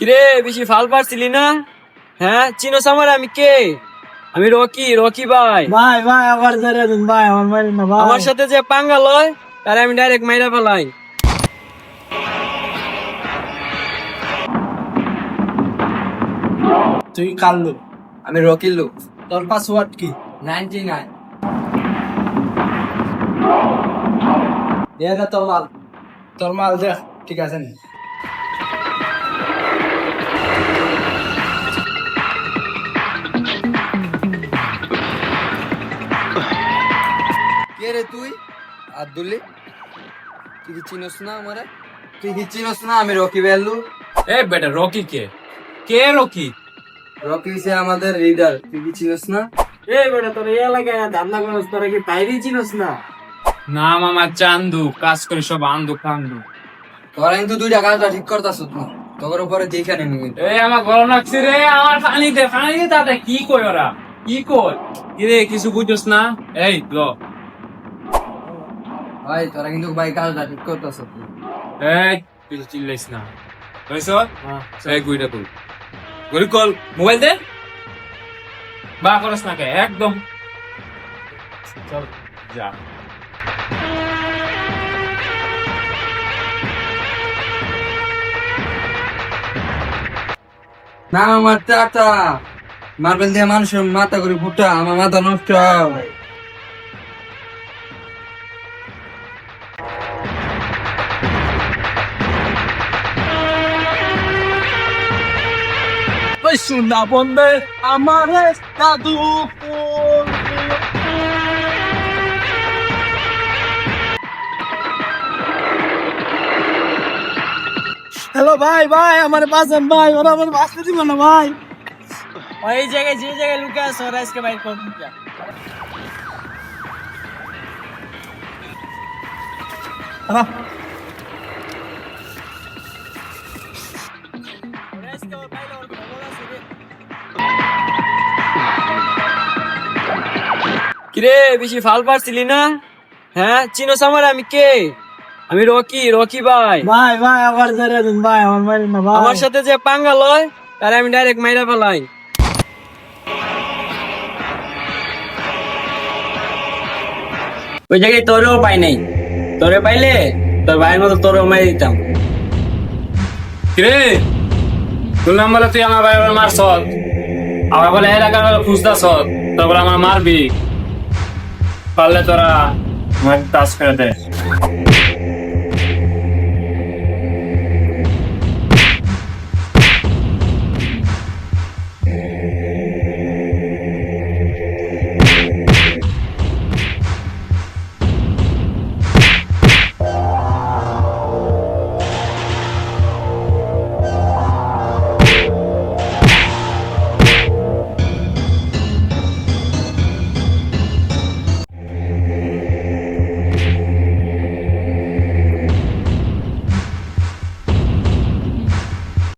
কিরে বেশি ফাল পারছিলি না? হ্যাঁ চিনোস আমার আমি কে? আমি রকি, রকি ভাই। ভাই ভাই আমার ধরে দিন ভাই, আমার মারি না ভাই। আমার সাথে যে পাঙ্গা লয় তারে আমি ডাইরেক্ট মাইরা ফেলাই। তুই কার লোক? আমি রকির লোক। তোর পাসওয়ার্ড কি? 99। দেখা তোর মাল দেখ, ঠিক আছে নি? কে রে তুই? আব্দুল্লি, তুই কি চিনোস না আমারে? তুই কি চিনোস না আমি রকি ভ্যালু? এ বেটা রকি কে? কে রকি? রকি সে আমাদের লিডার, তুই কি চিনোস না? এই বেটা তোর এই এলাকায় ধান্দা করছ, তোরা কি বাইরে চিনস না? নাম আমার চান্দু, কাজ করি সব আন্দু কান্দু। তোরা কিন্তু দুইটা কাজটা ঠিক করতাস না, তোর উপরে দেখে নেবি কিন্তু। এই আমার গরম লাগছে রে, আমার পানি দে তাতে কি কই ওরা? কি কই? কি রে কিছু বুঝছস না? এই ল ভাই তোরা কিন্তু ভাই কাজটা ঠিক করতাস না। এই কিছু চিল্লাইস না। কইছ? এই গুইটা কই? গরি কল মোবাইল দে। বা করস না কে একদম। চল যা। না আমার টাটা মার্বেল দিয়ে মানুষের মাথা করে ফুটা, আমার মাথা নষ্ট হয়। ওই শুনা বন্ধে আমার দাদু। হ্যালো ভাই ভাই, আমার বাঁচান ভাই, ওরা আমার বাঁচতে দিব না ভাই। ওই জায়গায় যে জায়গায় লুকে আছে ওরা আজকে বাইর কর দিতা। কিরে বেশি ফাল পারছিলি না? হ্যাঁ চিনোস আমার আমি কে? আমি রকি, রকি ভাই। ভাই ভাই আমার ধরে দিন ভাই, আমার মারি না ভাই। আমার সাথে যে পাঙ্গা লয় তারে আমি ডাইরেক্ট মাইরা ফেলাই। ওই জায়গায় তোরেও পাই নাই, তোরে পাইলে তোর ভাইয়ের মতো তোরেও মারি দিতাম। কিরে শুনলাম বলে তুই আমার ভাই মারছ, আবার বলে এলাকার খুঁজতাছ, তারপরে আমার মারবি, পারলে তোরা আমার টাচ করে দে।